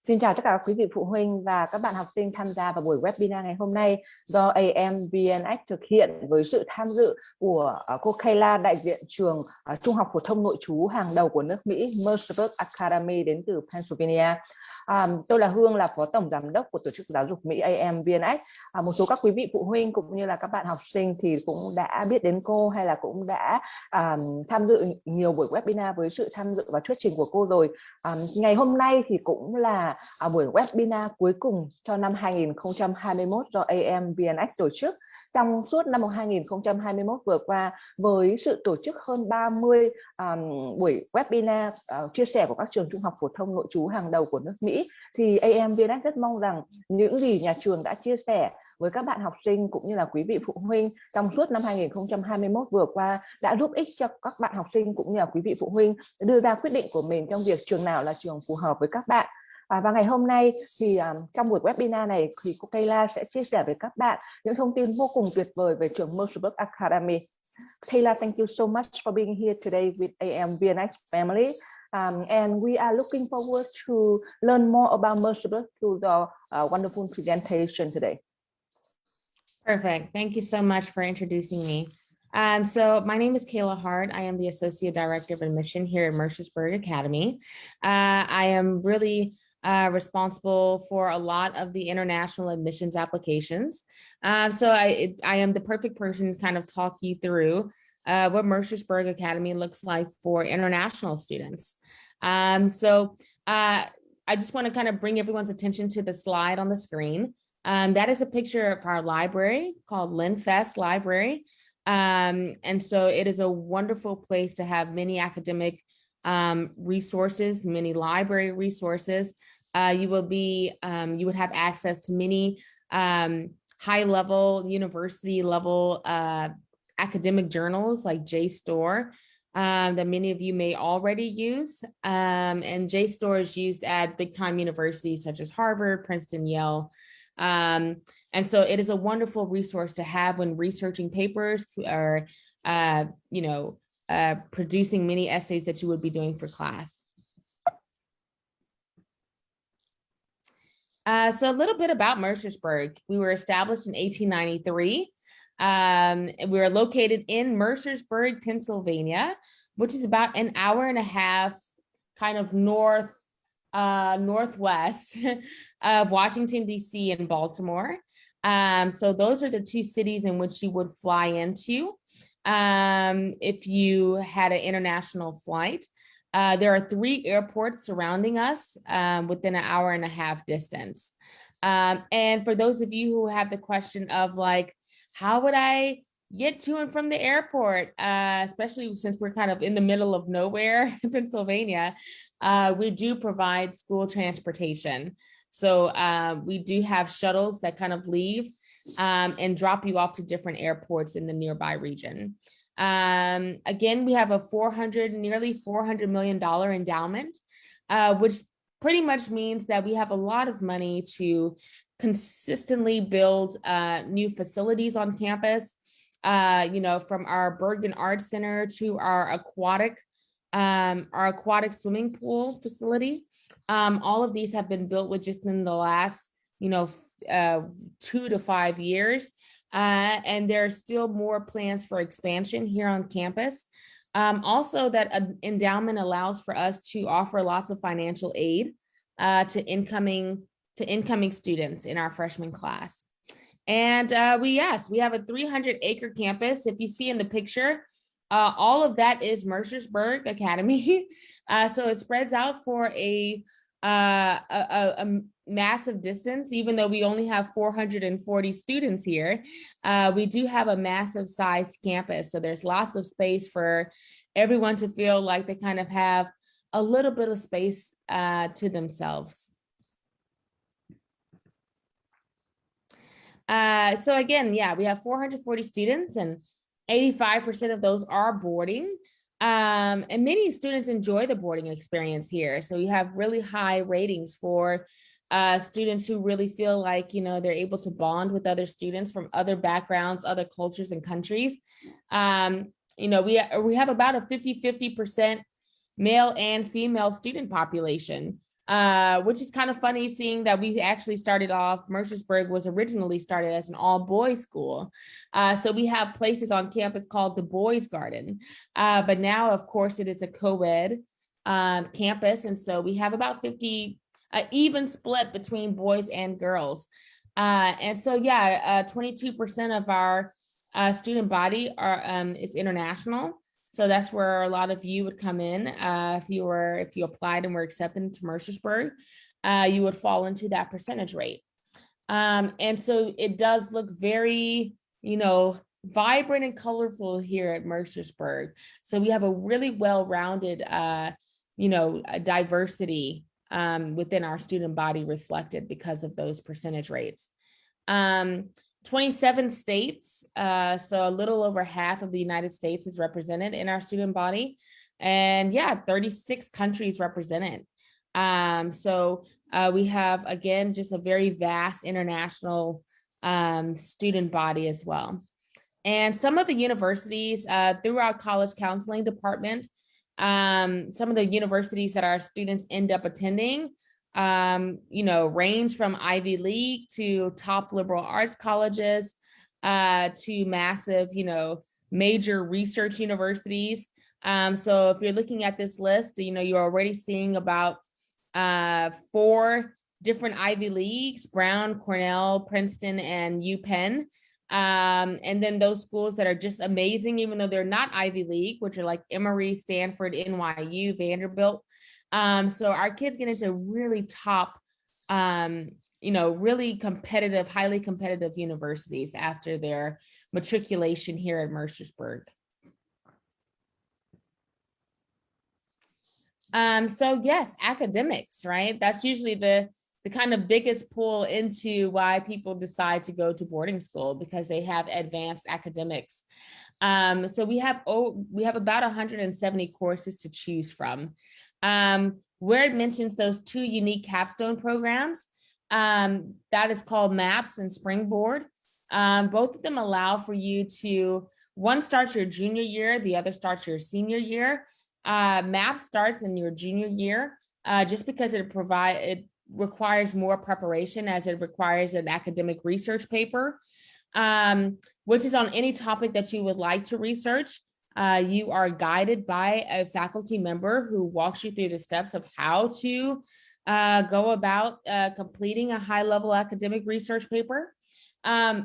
Xin chào tất cả các quý vị phụ huynh và các bạn học sinh tham gia vào buổi webinar ngày hôm nay do THPT thực hiện với sự tham dự của cô Kayla, đại diện trường Trung học phổ thông nội trú hàng đầu của nước Mỹ Mercersburg Academy đến từ Pennsylvania. Tôi là Hương, là phó tổng giám đốc của tổ chức giáo dục Mỹ THPT. Một số các quý vị phụ huynh cũng như là các bạn học sinh thì cũng đã biết đến cô hay là cũng đã tham dự nhiều buổi webinar với sự tham dự và thuyết trình của cô rồi. Ngày hôm nay thì cũng là buổi webinar cuối cùng cho năm 2021 do THPT tổ chức. Trong suốt năm 2021 vừa qua, với sự tổ chức hơn 30 buổi webinar chia sẻ của các trường trung học phổ thông nội trú hàng đầu của nước Mỹ, thì THPT rất mong rằng những gì nhà trường đã chia sẻ với các bạn học sinh cũng như là quý vị phụ huynh trong suốt năm 2021 vừa qua đã giúp ích cho các bạn học sinh cũng như là quý vị phụ huynh đưa ra quyết định của mình trong việc trường nào là trường phù hợp với các bạn. Và ngày hôm nay thì trong buổi webinar này thì cô Kayla sẽ chia sẻ với các bạn những thông tin vô cùng tuyệt vời về trường Mercersburg Academy. Kayla, thank you so much for being here today with THPT family. And we are looking forward to learn more about Mercersburg through the wonderful presentation today. Perfect. Thank you so much for introducing me. So my name is Kayla Hart. I am the Associate Director of Admission here at Mercersburg Academy. I am really responsible for a lot of the international admissions applications. So I am the perfect person to kind of talk you through what Mercersburg Academy looks like for international students. I just want to kind of bring everyone's attention to the slide on the screen. That is a picture of our library called Linfest Library. And so it is a wonderful place to have many academic resources, many library resources. You would have access to many high-level, university-level academic journals like JSTOR that many of you may already use. And JSTOR is used at big-time universities such as Harvard, Princeton, Yale. And so it is a wonderful resource to have when researching papers or, producing many essays that you would be doing for class. So a little bit about Mercersburg. We were established in 1893. We are located in Mercersburg, Pennsylvania, which is about an hour and a half kind of northwest of Washington, D.C. and Baltimore. So those are the two cities in which you would fly into if you had an international flight. There are 3 airports surrounding us within an hour and a half distance. And for those of you who have the question of like, how would I get to and from the airport, especially since we're kind of in the middle of nowhere in Pennsylvania, we do provide school transportation. So we do have shuttles that kind of leave and drop you off to different airports in the nearby region. Again, we have a nearly $400 million endowment, which pretty much means that we have a lot of money to consistently build new facilities on campus. From our Bergen Arts Center to our aquatic swimming pool facility. All of these have been built with just in the last, 2 to 5 years. And there are still more plans for expansion here on campus. Also, that endowment allows for us to offer lots of financial aid to incoming students in our freshman class. And we have a 300-acre campus. If you see in the picture, all of that is Mercersburg Academy. So it spreads out for a massive distance. Even though we only have 440 students here, we do have a massive sized campus. So there's lots of space for everyone to feel like they kind of have a little bit of space to themselves. So again, we have 440 students and 85% of those are boarding. And many students enjoy the boarding experience here. So you have really high ratings for students who really feel like, they're able to bond with other students from other backgrounds, other cultures and countries. We have about a 50-50% male and female student population, which is kind of funny seeing that we actually started off, Mercersburg was originally started as an all boys school. So we have places on campus called the Boys Garden, but now of course it is a co-ed campus. And so we have about 50, even split between boys and girls. And so, yeah, 22% of our student body is international. So that's where a lot of you would come in. If you applied and were accepted into Mercersburg, you would fall into that percentage rate. And so it does look very, vibrant and colorful here at Mercersburg. So we have a really well-rounded, diversity within our student body reflected because of those percentage rates. 27 states, so a little over half of the United States is represented in our student body, and 36 countries represented. So we have, again, just a very vast international student body as well. And some of the universities through our college counseling department, some of the universities that our students end up attending, range from Ivy League to top liberal arts colleges, to massive, major research universities. So if you're looking at this list, you're already seeing about 4 different Ivy Leagues: Brown, Cornell, Princeton, and UPenn. And then those schools that are just amazing, even though they're not Ivy League, which are like Emory, Stanford, NYU, Vanderbilt. So our kids get into really top, really competitive, highly competitive universities after their matriculation here at Mercersburg. So yes, academics, right? That's usually the kind of biggest pull into why people decide to go to boarding school, because they have advanced academics. So we have about 170 courses to choose from. Where it mentions those 2 unique capstone programs, that is called MAPS and Springboard. Both of them allow for you to, one starts your junior year, the other starts your senior year. MAPS starts in your junior year, just because it requires more preparation, as it requires an academic research paper, which is on any topic that you would like to research. You are guided by a faculty member who walks you through the steps of how to go about completing a high-level academic research paper.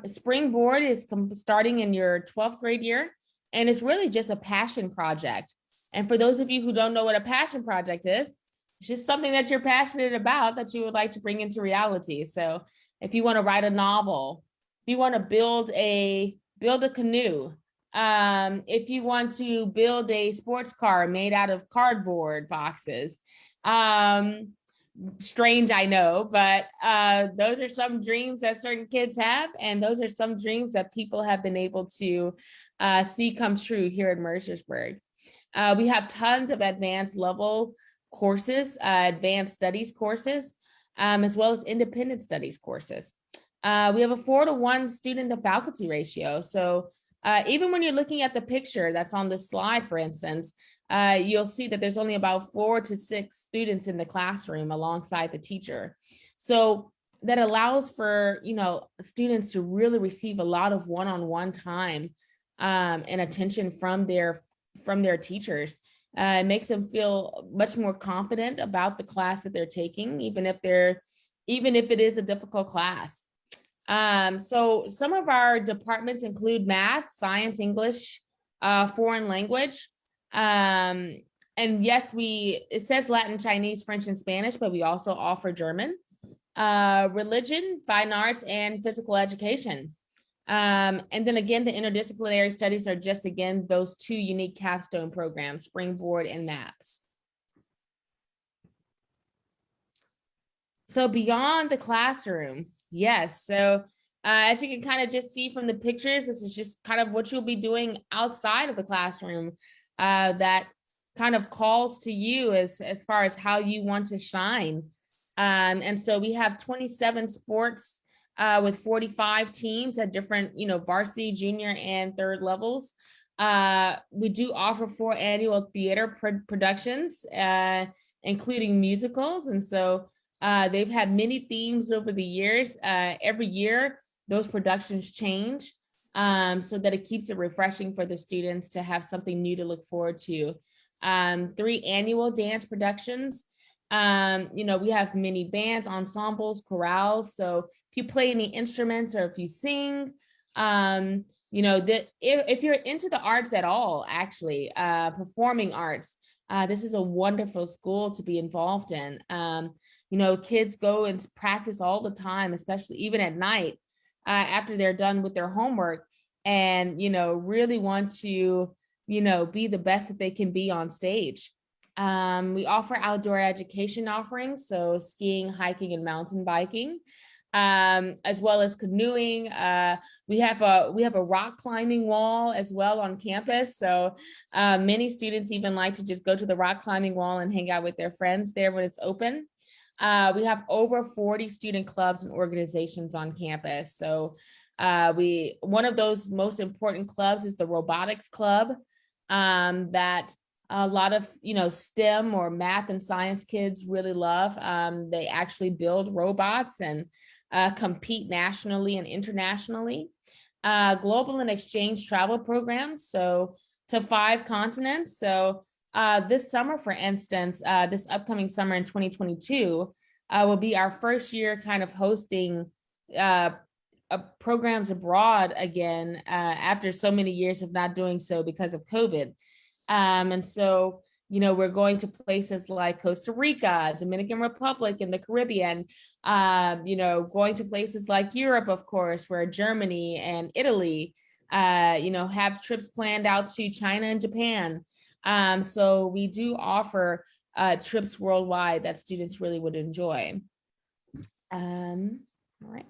Springboard is starting in your 12th grade year, and it's really just a passion project. And for those of you who don't know what a passion project is, it's just something that you're passionate about that you would like to bring into reality. So if you want to write a novel, if you want to build a canoe, if you want to build a sports car made out of cardboard boxes, strange, I know, but those are some dreams that certain kids have, and those are some dreams that people have been able to see come true here at Mercersburg. We have tons of advanced level courses, advanced studies courses, as well as independent studies courses. We have a 4-to-1 student to faculty ratio. So even when you're looking at the picture that's on this slide, for instance, you'll see that there's only about 4 to 6 students in the classroom alongside the teacher. So that allows for, students to really receive a lot of one-on-one time and attention from their teachers. It makes them feel much more confident about the class that they're taking, even if it is a difficult class. So some of our departments include math, science, English, foreign language. And yes, it says Latin, Chinese, French, and Spanish, but we also offer German, religion, fine arts, and physical education. And then again, the interdisciplinary studies are just, again, those 2 unique capstone programs, Springboard and MAPS. So beyond the classroom, yes. So as you can kind of just see from the pictures, this is just kind of what you'll be doing outside of the classroom that kind of calls to you as far as how you want to shine. And so we have 27 sports with 45 teams at different, varsity, junior, and third levels. We do offer 4 annual theater productions, including musicals. And so they've had many themes over the years. Every year, those productions change, so that it keeps it refreshing for the students to have something new to look forward to. 3 annual dance productions. You know, we have many bands, ensembles, chorales. So if you play any instruments or if you sing, you know, that if you're into the arts at all, actually, performing arts, this is a wonderful school to be involved in. You know, kids go and practice all the time, especially even at night, after they're done with their homework, and, you know, really want to, you know, be the best that they can be on stage. We offer outdoor education offerings, so skiing, hiking, and mountain biking, as well as canoeing. We have a rock climbing wall as well on campus. So many students even like to just go to the rock climbing wall and hang out with their friends there when it's open. We have over 40 student clubs and organizations on campus. So one of those most important clubs is the robotics club, that a lot of, you know, STEM or math and science kids really love. They actually build robots and compete nationally and internationally. Global and exchange travel programs, so to 5 continents. So this summer, for instance, this upcoming summer in 2022 will be our first year kind of hosting programs abroad again, after so many years of not doing so because of COVID. And so, you know, we're going to places like Costa Rica, Dominican Republic, and the Caribbean, you know, going to places like Europe, of course, where Germany and Italy, you know, have trips planned out to China and Japan. So we do offer trips worldwide that students really would enjoy. All right.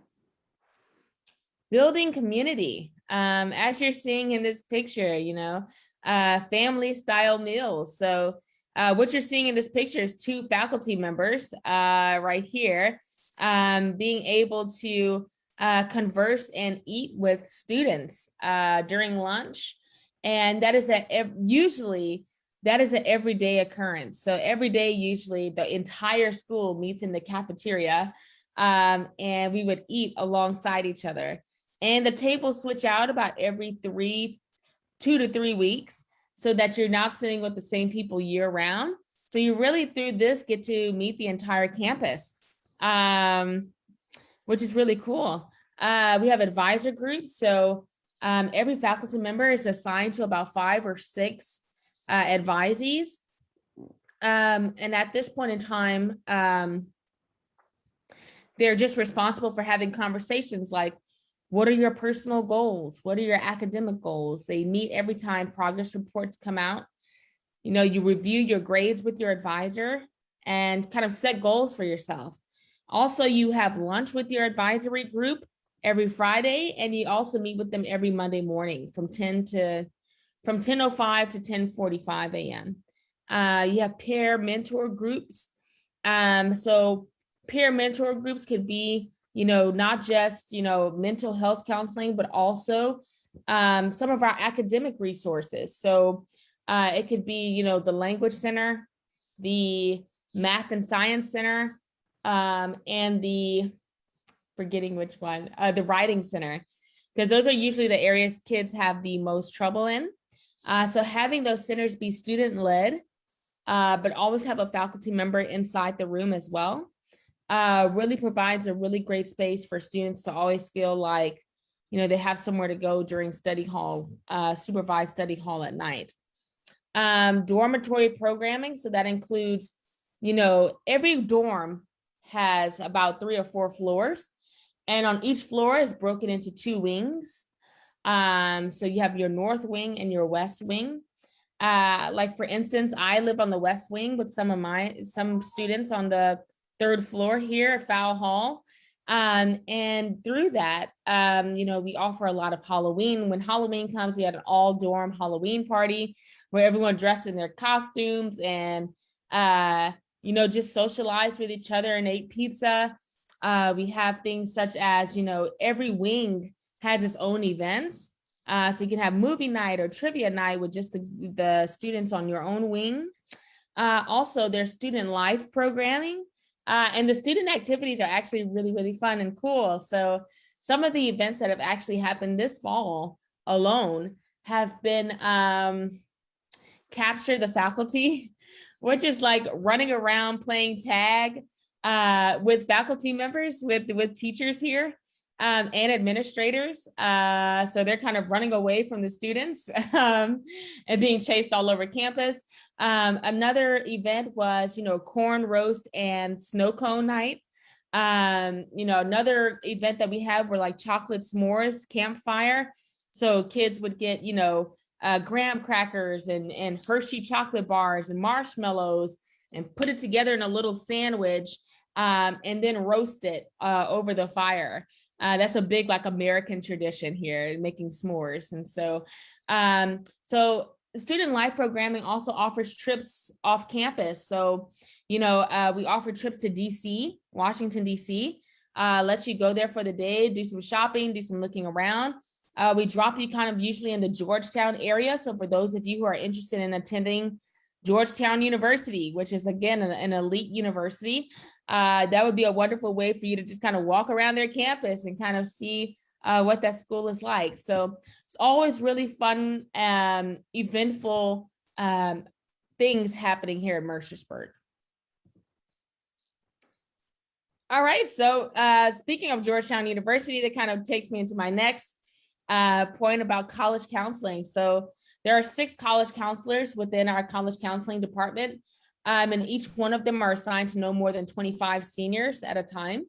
Building community. As you're seeing in this picture, you know, family style meals. So what you're seeing in this picture is 2 faculty members right here, being able to converse and eat with students during lunch. And that is usually that is an everyday occurrence. So every day, usually the entire school meets in the cafeteria, and we would eat alongside each other. And the tables switch out about every 2 to 3 weeks, so that you're not sitting with the same people year round. So you really, through this, get to meet the entire campus, which is really cool. We have advisor groups. So every faculty member is assigned to about 5 or 6 advisees. And at this point in time, they're just responsible for having conversations like, what are your personal goals? What are your academic goals? They meet every time progress reports come out. You know, you review your grades with your advisor and kind of set goals for yourself. Also, you have lunch with your advisory group every Friday, and you also meet with them every Monday morning from 10:05 to 10:45 a.m. You have peer mentor groups. So peer mentor groups could be, you know, not just, you know, mental health counseling, but also some of our academic resources. So it could be, you know, the language center, the math and science center, and the, forgetting which one, the writing center, because those are usually the areas kids have the most trouble in. So having those centers be student-led, but always have a faculty member inside the room as well, really provides a really great space for students to always feel like, you know, they have somewhere to go during study hall, supervised study hall at night. Dormitory programming. So that includes, you know, every dorm has about 3 or 4 floors, and on each floor is broken into 2 wings. So you have your north wing and your west wing. Like for instance, I live on the west wing with some students on the 3rd floor here at Fowl Hall. And through that, you know, we offer a lot of Halloween. When Halloween comes, we had an all dorm Halloween party where everyone dressed in their costumes and, you know, just socialized with each other and ate pizza. We have things such as, you know, every wing has its own events. So you can have movie night or trivia night with just the students on your own wing. Also, there's student life programming, and the student activities are actually really, really fun and cool. So some of the events that have actually happened this fall alone have been capture the faculty, which is like running around playing tag with faculty members, with teachers here. And administrators. So they're kind of running away from the students and being chased all over campus. Another event was, corn roast and snow cone night. Another event that we had were like chocolate s'mores campfire. So kids would get, graham crackers and Hershey chocolate bars and marshmallows and put it together in a little sandwich and then roast it over the fire. That's a big like American tradition here, making s'mores. And so, student life programming also offers trips off campus. So, we offer trips to DC, Washington, D.C., lets you go there for the day, do some shopping, do some looking around. We drop you kind of usually in the Georgetown area. So for those of you who are interested in attending Georgetown University, which is again an elite university, that would be a wonderful way for you to just kind of walk around their campus and kind of see what that school is like. So it's always really fun, eventful things happening here at Mercersburg. All right, so speaking of Georgetown University, that kind of takes me into my next point about college counseling. So there are 6 college counselors within our college counseling department, and each one of them are assigned to no more than 25 seniors at a time.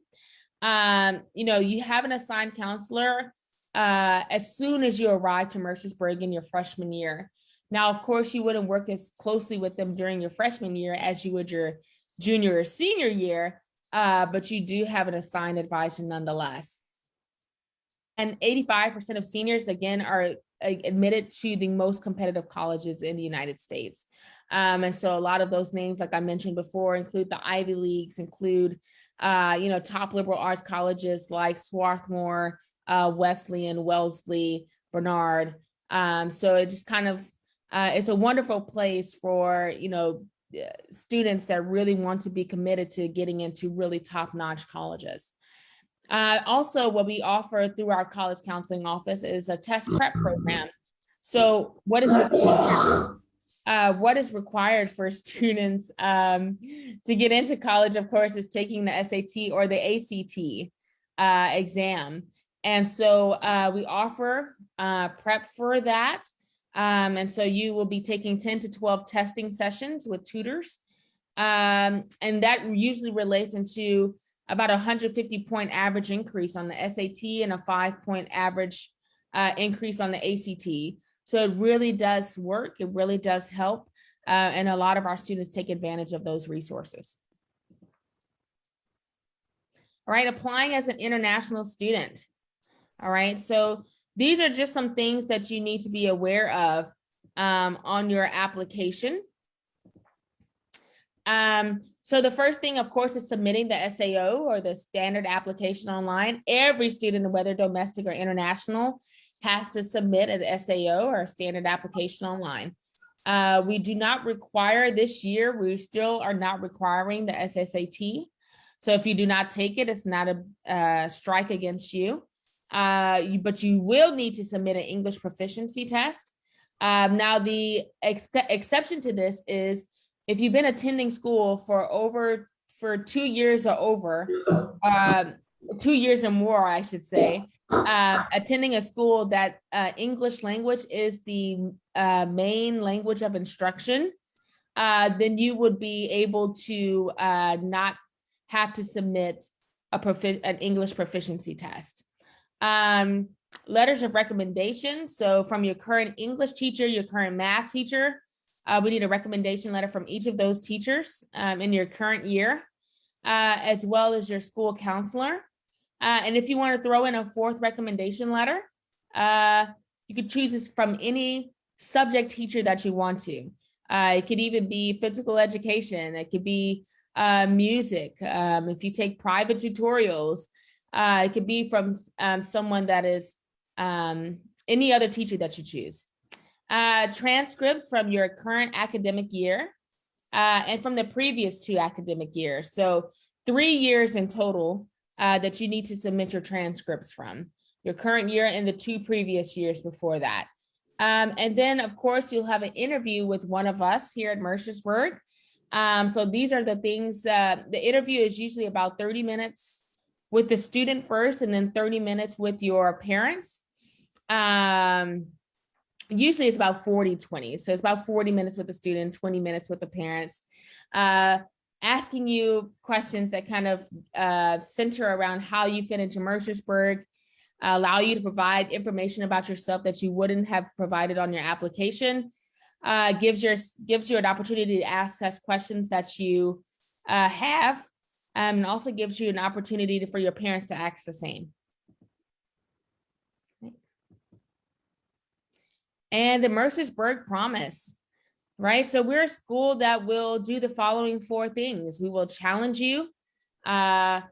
You have an assigned counselor as soon as you arrive to Mercersburg in your freshman year. Now, of course, you wouldn't work as closely with them during your freshman year as you would your junior or senior year, but you do have an assigned advisor nonetheless. And 85% of seniors, again, are admitted to the most competitive colleges in the United States. And so a lot of those names, like I mentioned before, include the Ivy Leagues, include, top liberal arts colleges like Swarthmore, Wesleyan, Wellesley, Barnard. So it just kind of, it's a wonderful place for, students that really want to be committed to getting into really top-notch colleges. Also, what we offer through our college counseling office is a test prep program. So what is required for students to get into college, of course, is taking the SAT or the ACT exam. And so we offer prep for that. And so you will be taking 10 to 12 testing sessions with tutors. And that usually relates into about 150-point average increase on the SAT and a 5-point average increase on the ACT. So it really does work. It really does help. And a lot of our students take advantage of those resources. All right, applying as an international student. All right, so these are just some things that you need to be aware of on your application. So the first thing, of course, is submitting the SAO or the standard application online. Every student, whether domestic or international, has to submit an SAO or a standard application online. We do not require this year, we still are not requiring the SSAT. So if you do not take it, it's not a strike against you. But you will need to submit an English proficiency test. Now, the exception to this is if you've been attending school for 2 years or over, 2 years or more, I should say, attending a school that English language is the main language of instruction, then you would be able to not have to submit an English proficiency test. Letters of recommendation. So from your current English teacher, your current math teacher, we need a recommendation letter from each of those teachers in your current year, as well as your school counselor. And if you want to throw in a fourth recommendation letter, you could choose this from any subject teacher that you want to. It could even be physical education. It could be music. If you take private tutorials, it could be from someone that is any other teacher that you choose. Transcripts from your current academic year and from the previous 2 academic years. So 3 years in total that you need to submit your transcripts from. Your current year and the 2 previous years before that. And then, of course, you'll have an interview with one of us here at Mercersburg. So these are the things that the interview is usually about 30 minutes with the student first, and then 30 minutes with your parents. Usually it's about 40-20. So it's about 40 minutes with the student, 20 minutes with the parents, asking you questions that kind of center around how you fit into Mercersburg, allow you to provide information about yourself that you wouldn't have provided on your application, gives you an opportunity to ask us questions that you have, and also gives you an opportunity for your parents to ask the same. And the Mercersburg Promise, right? So we're a school that will do the following 4 things. We will challenge you to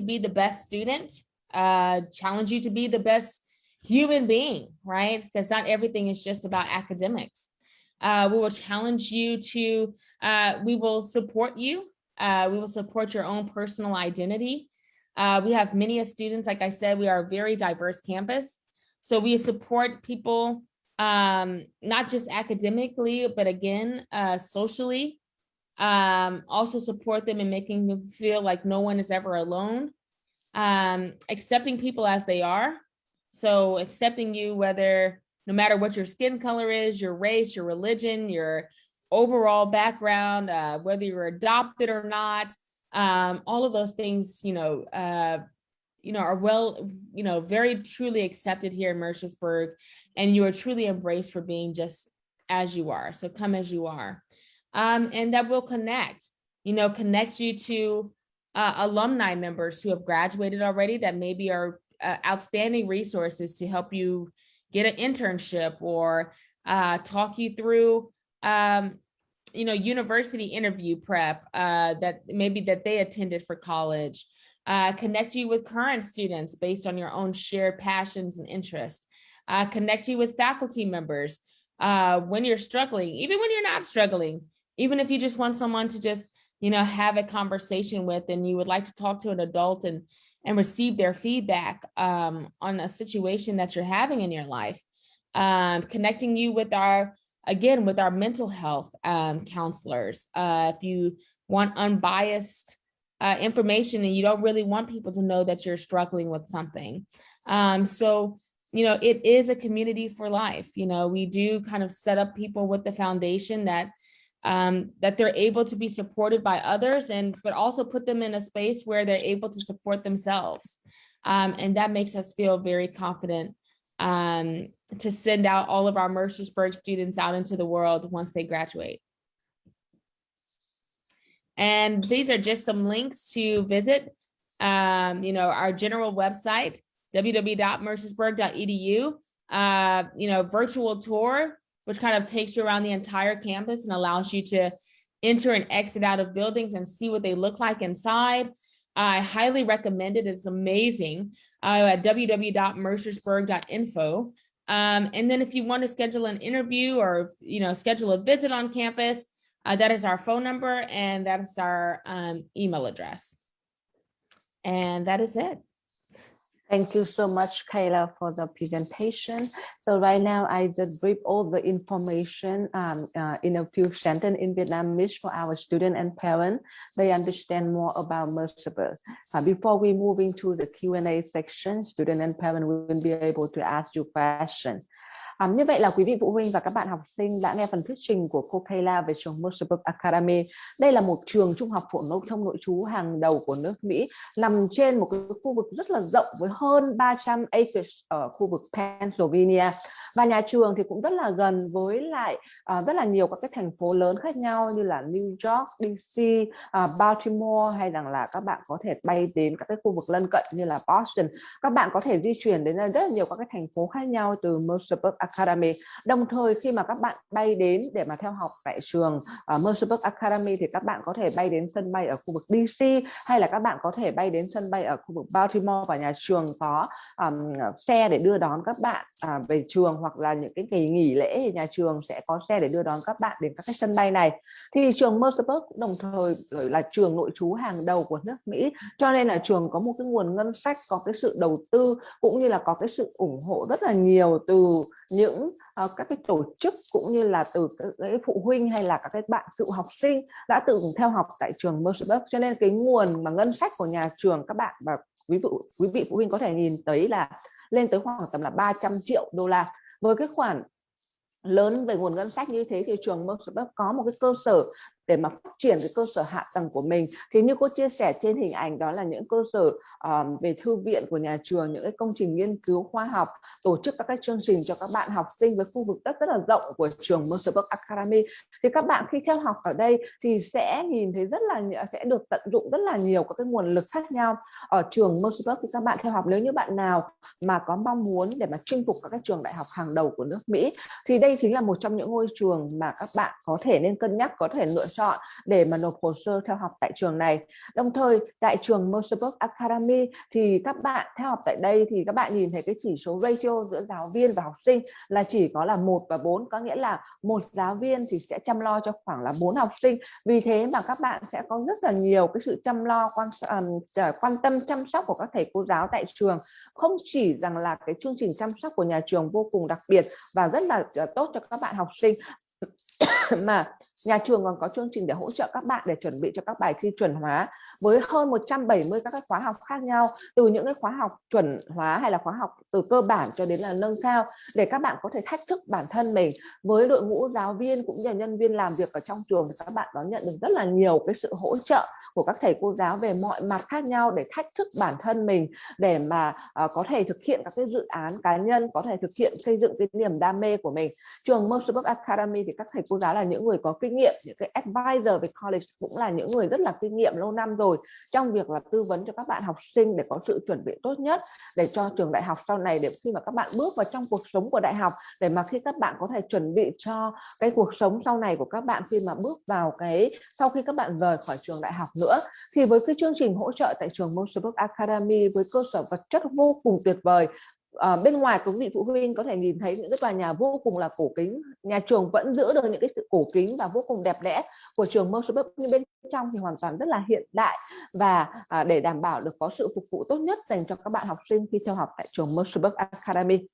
be the best student, challenge you to be the best human being, right? Because not everything is just about academics. We will challenge you to, we will support you. We will support your own personal identity. We have many students, like I said, we are a very diverse campus. So we support people, not just academically, but again, socially. Also support them in making them feel like no one is ever alone. Accepting people as they are. So accepting you no matter what your skin color is, your race, your religion, your overall background, whether you're adopted or not, all of those things, are very truly accepted here in Mercersburg, and you are truly embraced for being just as you are. So come as you are. And that will connect you to alumni members who have graduated already that maybe are outstanding resources to help you get an internship or talk you through university interview prep that they attended for college. Connect you with current students based on your own shared passions and interests. Connect you with faculty members when you're struggling, even when you're not struggling, even if you just want someone to just have a conversation with, and you would like to talk to an adult and receive their feedback on a situation that you're having in your life. Connecting you with our mental health counselors. If you want unbiased information and you don't really want people to know that you're struggling with something. It is a community for life. We do kind of set up people with the foundation that they're able to be supported by others, but also put them in a space where they're able to support themselves. And that makes us feel very confident to send out all of our Mercersburg students out into the world once they graduate. And these are just some links to visit, our general website, www.mercersburg.edu, virtual tour, which kind of takes you around the entire campus and allows you to enter and exit out of buildings and see what they look like inside. I highly recommend it. It's amazing at www.mercersburg.info. And then if you want to schedule an interview or, schedule a visit on campus, that is our phone number and that is our email address. And that is it. Thank you so much, Kayla, for the presentation. So right now, I just brief all the information in a few sentences in Vietnamese for our students and parents. They understand more about Mercersburg. Before we move into the Q&A section, students and parents will be able to ask you questions. Như vậy là quý vị phụ huynh và các bạn học sinh đã nghe phần thuyết trình của cô Kayla về trường Mercersburg Academy. Đây là một trường trung học phổ thông nội trú hàng đầu của nước Mỹ, nằm trên một cái khu vực rất là rộng với hơn 300 acres ở khu vực Pennsylvania. Và nhà trường thì cũng rất là gần với lại rất là nhiều các cái thành phố lớn khác nhau như là New York, D.C, Baltimore, hay rằng là các bạn có thể bay đến các cái khu vực lân cận như là Boston. Các bạn có thể di chuyển đến rất là nhiều các cái thành phố khác nhau từ Mercersburg Academy. Đồng thời khi mà các bạn bay đến để mà theo học tại trường Mercersburg Academy thì các bạn có thể bay đến sân bay ở khu vực DC, hay là các bạn có thể bay đến sân bay ở khu vực Baltimore và nhà trường có xe để đưa đón các bạn về trường, hoặc là những cái kỳ nghỉ lễ thì nhà trường sẽ có xe để đưa đón các bạn đến các cái sân bay này. Thì trường Mercersburg đồng thời là trường nội trú hàng đầu của nước Mỹ, cho nên là trường có một cái nguồn ngân sách, có cái sự đầu tư cũng như là có cái sự ủng hộ rất là nhiều từ những các cái tổ chức, cũng như là từ cái phụ huynh hay là các cái bạn cựu học sinh đã từng theo học tại trường Mercersburg. Cho nên cái nguồn mà ngân sách của nhà trường, các bạn và quý vị phụ huynh có thể nhìn thấy là lên tới khoảng tầm là 300 triệu đô la. Với cái khoản lớn về nguồn ngân sách như thế thì trường Mercersburg có một cái cơ sở để mà phát triển cái cơ sở hạ tầng của mình. Thì như cô chia sẻ trên hình ảnh, đó là những cơ sở về thư viện của nhà trường, những cái công trình nghiên cứu khoa học, tổ chức các cái chương trình cho các bạn học sinh với khu vực đất rất là rộng của trường Mercersburg Academy. Thì các bạn khi theo học ở đây thì sẽ nhìn thấy sẽ được tận dụng rất là nhiều các cái nguồn lực khác nhau ở trường Mercersburg. Thì các bạn theo học, nếu như bạn nào mà có mong muốn để mà chinh phục các cái trường đại học hàng đầu của nước Mỹ thì đây chính là một trong những ngôi trường mà các bạn có thể nên cân nhắc, có thể lựa chọn để mà nộp hồ sơ theo học tại trường này. Đồng thời tại trường Mercersburg Academy thì các bạn theo học tại đây thì các bạn nhìn thấy cái chỉ số ratio giữa giáo viên và học sinh là chỉ có là 1 và 4, có nghĩa là một giáo viên thì sẽ chăm lo cho khoảng là 4 học sinh. Vì thế mà các bạn sẽ có rất là nhiều cái sự chăm lo, quan tâm chăm sóc của các thầy cô giáo tại trường. Không chỉ rằng là cái chương trình chăm sóc của nhà trường vô cùng đặc biệt và rất là tốt cho các bạn học sinh, mà nhà trường còn có chương trình để hỗ trợ các bạn để chuẩn bị cho các bài thi chuẩn hóa với hơn 170 các khóa học khác nhau, từ những cái khóa học chuẩn hóa hay là khóa học từ cơ bản cho đến là nâng cao, để các bạn có thể thách thức bản thân mình. Với đội ngũ giáo viên cũng như là nhân viên làm việc ở trong trường thì các bạn đón nhận được rất là nhiều cái sự hỗ trợ của các thầy cô giáo về mọi mặt khác nhau để thách thức bản thân mình, để mà có thể thực hiện các cái dự án cá nhân, có thể thực hiện xây dựng cái niềm đam mê của mình. Trường Mercersburg Academy thì các thầy cô giáo là những người có kinh nghiệm, những cái advisor về college cũng là những người rất là kinh nghiệm lâu năm rồi trong việc là tư vấn cho các bạn học sinh để có sự chuẩn bị tốt nhất để cho trường đại học sau này, để khi mà các bạn bước vào trong cuộc sống của đại học, để mà khi các bạn có thể chuẩn bị cho cái cuộc sống sau này của các bạn khi mà bước vào sau khi các bạn rời khỏi trường đại học nữa. Thì với cái chương trình hỗ trợ tại trường Mercersburg Academy với cơ sở vật chất vô cùng tuyệt vời, bên ngoài quý vị phụ huynh có thể nhìn thấy những cái tòa nhà vô cùng là cổ kính, nhà trường vẫn giữ được những cái sự cổ kính và vô cùng đẹp đẽ của trường Mercersburg, nhưng bên trong thì hoàn toàn rất là hiện đại và để đảm bảo được có sự phục vụ tốt nhất dành cho các bạn học sinh khi theo học tại trường Mercersburg Academy.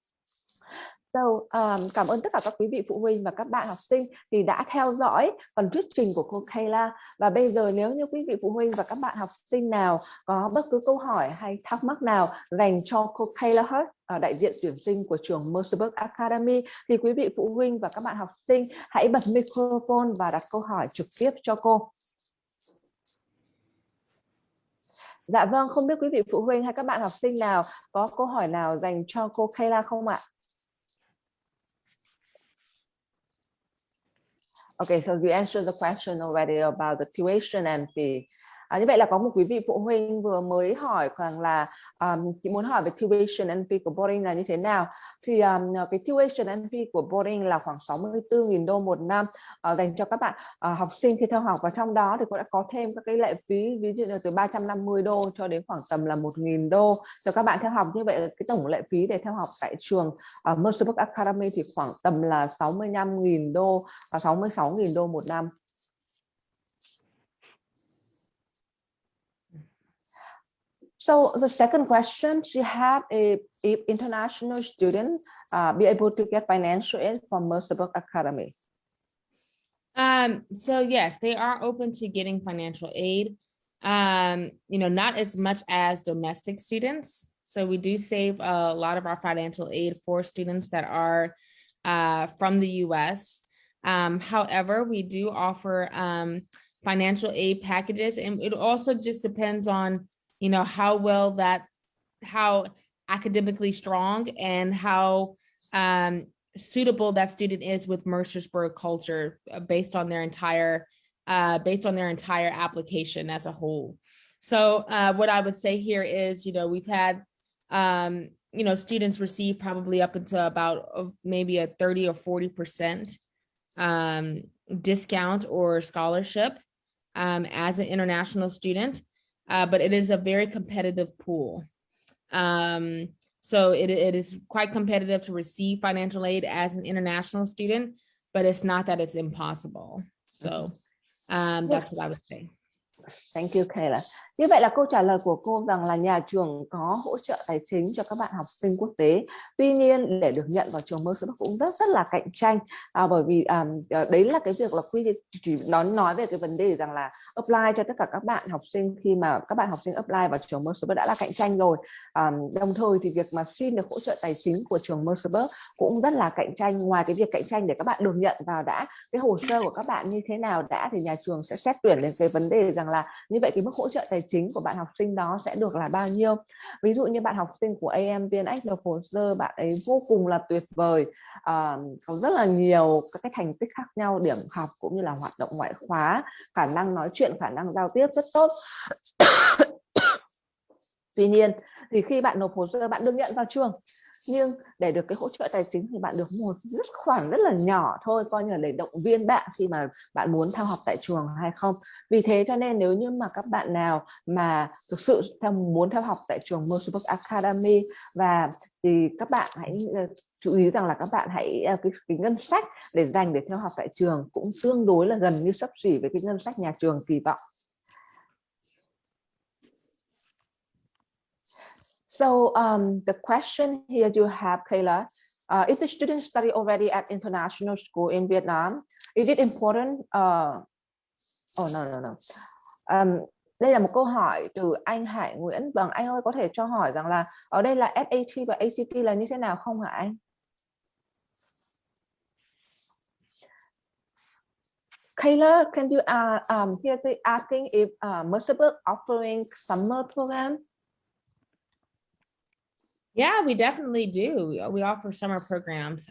Cảm ơn tất cả các quý vị phụ huynh và các bạn học sinh thì đã theo dõi phần thuyết trình của cô Kayla. Và bây giờ nếu như quý vị phụ huynh và các bạn học sinh nào có bất cứ câu hỏi hay thắc mắc nào dành cho cô Kayla đại diện tuyển sinh của trường Mercersburg Academy, thì quý vị phụ huynh và các bạn học sinh hãy bật microphone và đặt câu hỏi trực tiếp cho cô. Dạ vâng, không biết quý vị phụ huynh hay các bạn học sinh nào có câu hỏi nào dành cho cô Kayla không ạ? Okay, so you answered the question already about the tuition and fee. Như vậy là có một quý vị phụ huynh vừa mới hỏi rằng là chị muốn hỏi về tuition and fee của boarding là như thế nào. Thì cái tuition and fee của boarding là khoảng 64.000 đô một năm dành cho các bạn học sinh khi theo học, và trong đó thì cũng đã có thêm các cái lệ phí, ví dụ như từ 350 đô cho đến khoảng tầm là 1.000 đô cho các bạn theo học. Như vậy là cái tổng lệ phí để theo học tại trường Mercersburg Academy thì khoảng tầm là 65.000 đô và 66.000 đô một năm. So the second question she had is if international students be able to get financial aid from Mercersburg Academy. So yes, they are open to getting financial aid. Not as much as domestic students. So we do save a lot of our financial aid for students that are from the US. However, we do offer financial aid packages, and it also just depends on how academically strong and how suitable that student is with Mercersburg culture based on their entire application as a whole. So what I would say here is, we've had students receive probably up until about maybe a 30 or 40% discount or scholarship as an international student, but it is a very competitive pool. So it is quite competitive to receive financial aid as an international student, but it's not that it's impossible. So that's what I would say. Thank you, Kayla. Như vậy là câu trả lời của cô rằng là nhà trường có hỗ trợ tài chính cho các bạn học sinh quốc tế. Tuy nhiên để được nhận vào trường Mercersburg cũng rất là cạnh tranh, bởi vì đấy là cái việc là chỉ nói về cái vấn đề rằng là apply cho tất cả các bạn học sinh, khi mà các bạn học sinh apply vào trường Mercersburg đã là cạnh tranh rồi. Đồng thời thì việc mà xin được hỗ trợ tài chính của trường Mercersburg cũng rất là cạnh tranh. Ngoài cái việc cạnh tranh để các bạn được nhận vào đã, cái hồ sơ của các bạn như thế nào đã, thì nhà trường sẽ xét tuyển đến cái vấn đề rằng là như vậy cái mức hỗ trợ tài chính của bạn học sinh đó sẽ được là bao nhiêu. Ví dụ như bạn học sinh của VN nộp hồ sơ, bạn ấy vô cùng là tuyệt vời, có rất là nhiều các cái thành tích khác nhau, điểm học cũng như là hoạt động ngoại khóa, khả năng nói chuyện, khả năng giao tiếp rất tốt. Tuy nhiên thì khi bạn nộp hồ sơ bạn được nhận vào trường, nhưng để được cái hỗ trợ tài chính thì bạn được một khoản rất là nhỏ thôi, coi như là để động viên bạn khi mà bạn muốn theo học tại trường hay không. Vì thế cho nên nếu như mà các bạn nào mà thực sự muốn theo học tại trường Mercersburg Academy, và thì các bạn hãy chú ý rằng là các bạn hãy cái ngân sách để dành để theo học tại trường cũng tương đối là gần như xấp xỉ với cái ngân sách nhà trường kỳ vọng. So the question here you have, Kayla, if the students study already at international school in Vietnam, is it important? Đây là một câu hỏi từ anh Hải Nguyễn. Vâng, anh ơi có thể cho hỏi rằng là ở đây là SAT và ACT là như thế nào không hả anh? Kayla, can you here asking if Mercersburg offering summer program? Yeah, we definitely do. We offer summer programs.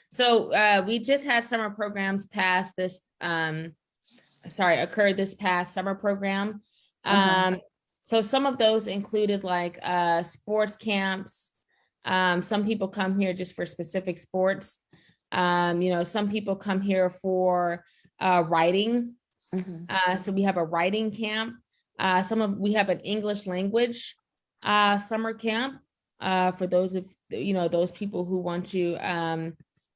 So we just had summer programs pass this, occurred this past summer program. So some of those included like sports camps. Some people come here just for specific sports. Some people come here for writing. So we have a writing camp. We have an English language summer camp for those of those people who want to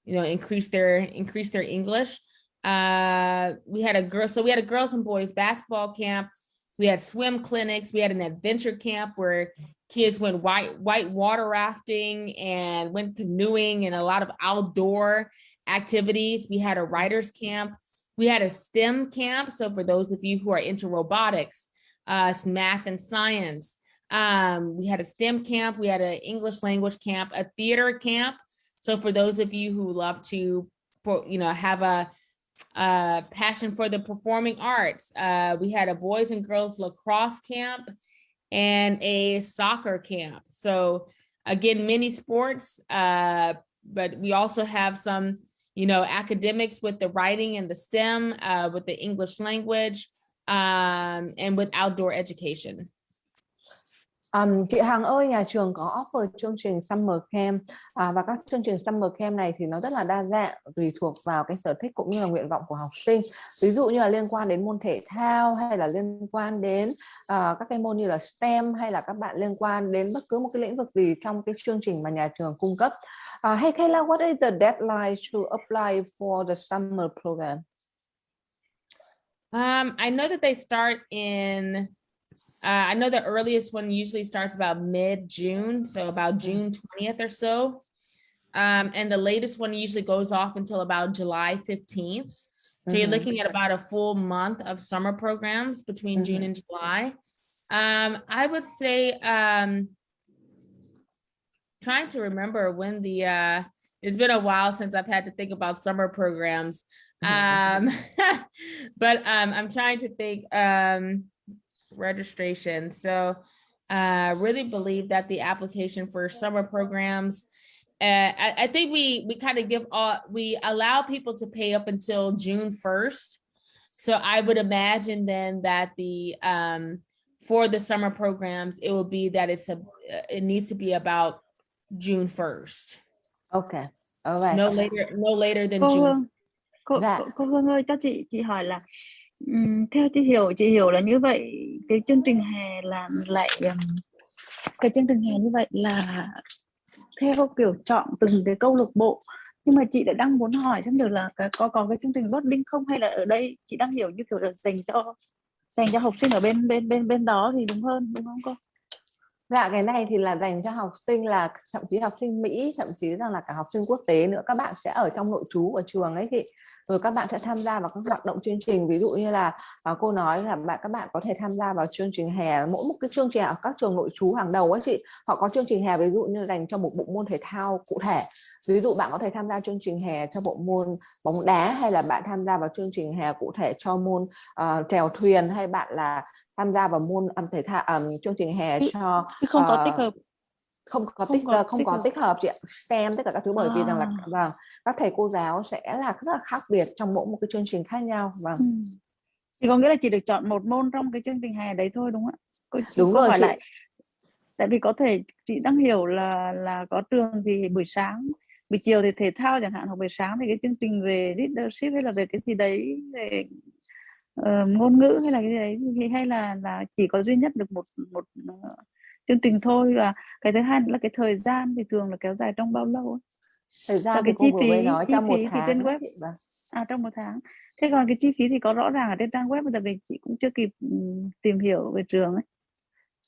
increase their English. We had a girls and boys basketball camp. We had swim clinics. We had an adventure camp where kids went white water rafting and went canoeing and a lot of outdoor activities. We had a writers camp. We had a STEM camp. So for those of you who are into robotics, math and science, we had a STEM camp. We had an English language camp, a theater camp. So for those of you who love to, have a passion for the performing arts, we had a boys and girls lacrosse camp and a soccer camp. So again, many sports, but we also have some, academics with the writing and the STEM, with the English language, and with outdoor education. Chị Hằng ơi, nhà trường có offer chương trình Summer Camp, và các chương trình Summer Camp này thì nó rất là đa dạng, tùy thuộc vào cái sở thích cũng như là nguyện vọng của học sinh. Ví dụ như là liên quan đến môn thể thao, hay là liên quan đến các cái môn như là STEM, hay là các bạn liên quan đến bất cứ một cái lĩnh vực gì trong cái chương trình mà nhà trường cung cấp. Hey Kayla, what is the deadline to apply for the summer program? I know that they start in I know the earliest one usually starts about mid-June, so about June 20th or so. And the latest one usually goes off until about July 15th. So you're looking at about a full month of summer programs between June and July. I would say, trying to remember when it's been a while since I've had to think about summer programs. But I'm trying to think, registration. So really believe that the application for summer programs, I think we kind of we allow people to pay up until June 1st. So I would imagine then that the for the summer programs, it will be that it needs to be about June 1st. Okay. Alright. No later than Cô June. Hương, Dạ. cô Hương ơi, cho chị hỏi là theo chị hiểu là như vậy, cái chương trình hè là lại cái chương trình hè như vậy là theo kiểu chọn từng cái câu lạc bộ, nhưng mà chị lại đang muốn hỏi xem được là có cái chương trình boarding không, hay là ở đây chị đang hiểu như kiểu là dành cho học sinh ở bên đó thì đúng không cô? Dạ, cái này thì là dành cho học sinh, là thậm chí học sinh Mỹ, thậm chí rằng là cả học sinh quốc tế nữa. Các bạn sẽ ở trong nội trú ở trường ấy chị, rồi các bạn sẽ tham gia vào các hoạt động chương trình, ví dụ như là cô nói là các bạn có thể tham gia vào chương trình hè. Mỗi một cái chương trình ở các trường nội trú hàng đầu ấy chị, họ có chương trình hè ví dụ như dành cho một bộ môn thể thao cụ thể. Ví dụ bạn có thể tham gia chương trình hè cho bộ môn bóng đá, hay là bạn tham gia vào chương trình hè cụ thể cho môn chèo thuyền, hay bạn là tham gia vào môn thể thao chương trình hè cho Không có tích hợp, không có tích hợp chị ạ, STEM tất cả các thứ, bởi vì rằng là vâng, các thầy cô giáo sẽ là rất là khác biệt trong mỗi một cái chương trình khác nhau. Vâng. Thì có nghĩa là chỉ được chọn một môn trong cái chương trình hè đấy thôi đúng không ạ? Đúng rồi hỏi chị. lại, tại vì có thể chị đang hiểu là có trường thì buổi sáng, buổi chiều thì thể thao chẳng hạn, hoặc buổi sáng thì cái chương trình về leadership, hay là về cái gì đấy, về ngôn ngữ hay là cái gì đấy, hay là chỉ có duy nhất được một chương trình thôi. Và cái thứ hai là cái thời gian thì thường là kéo dài trong bao lâu? Thời gian và thì cái cô chi vừa phí mới nói trong một thì tháng trên web vâng. Trong một tháng. Thế còn cái chi phí thì có rõ ràng ở trên trang web, tại vì chị cũng chưa kịp tìm hiểu về trường ấy.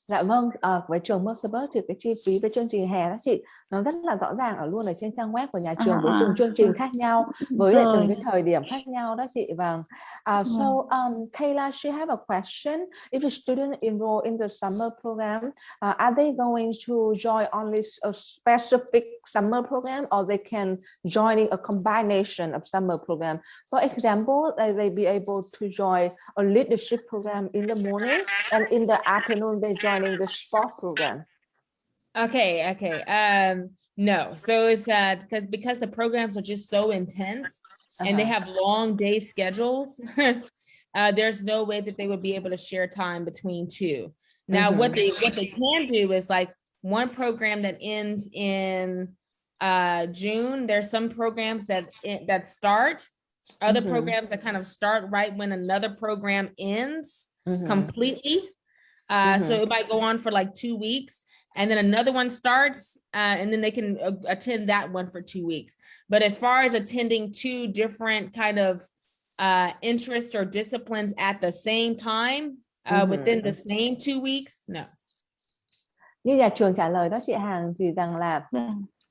Dạ vâng, với trường Mercersburg thì cái chi phí về chương trình hè đó chị, nó rất là rõ ràng ở luôn ở trên trang web của nhà trường, với từng chương trình khác nhau, với lại từng cái thời điểm khác nhau đó chị. Vâng. So Kayla, she have a question. If a student enroll in the summer program, are they going to join only a specific summer program, or they can join a combination of summer program? For example, they be able to join a leadership program in the morning, and in the afternoon they joining the sport program. Okay. No. So it's because the programs are just so intense and they have long day schedules. There's no way that they would be able to share time between two. Now, what they can do is, like, one program that ends in June. There's some programs that start, other programs that kind of start right when another program ends completely. So it might go on for like 2 weeks, and then another one starts, and then they can attend that one for 2 weeks. But as far as attending two different kind of interests or disciplines at the same time, within the same 2 weeks, no. Như nhà trường trả lời đó chị Hàng, thì rằng là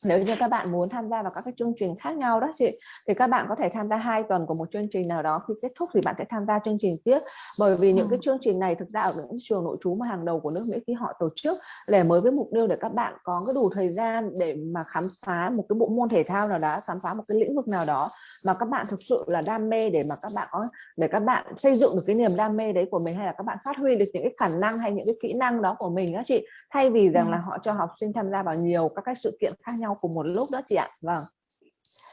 nếu như các bạn muốn tham gia vào các cái chương trình khác nhau đó chị, thì các bạn có thể tham gia 2 tuần của một chương trình nào đó, khi kết thúc thì bạn sẽ tham gia chương trình tiếp. Bởi vì những cái chương trình này thực ra ở những trường nội trú mà hàng đầu của nước Mỹ, khi họ tổ chức để mới với mục tiêu để các bạn có cái đủ thời gian để mà khám phá một cái bộ môn thể thao nào đó, khám phá một cái lĩnh vực nào đó mà các bạn thực sự là đam mê, để mà các bạn xây dựng được cái niềm đam mê đấy của mình, hay là các bạn phát huy được những cái khả năng hay những cái kỹ năng đó của mình đó chị, thay vì rằng là họ cho học sinh tham gia vào nhiều các cái sự kiện khác nhau cùng một lúc đó chị ạ. Vâng.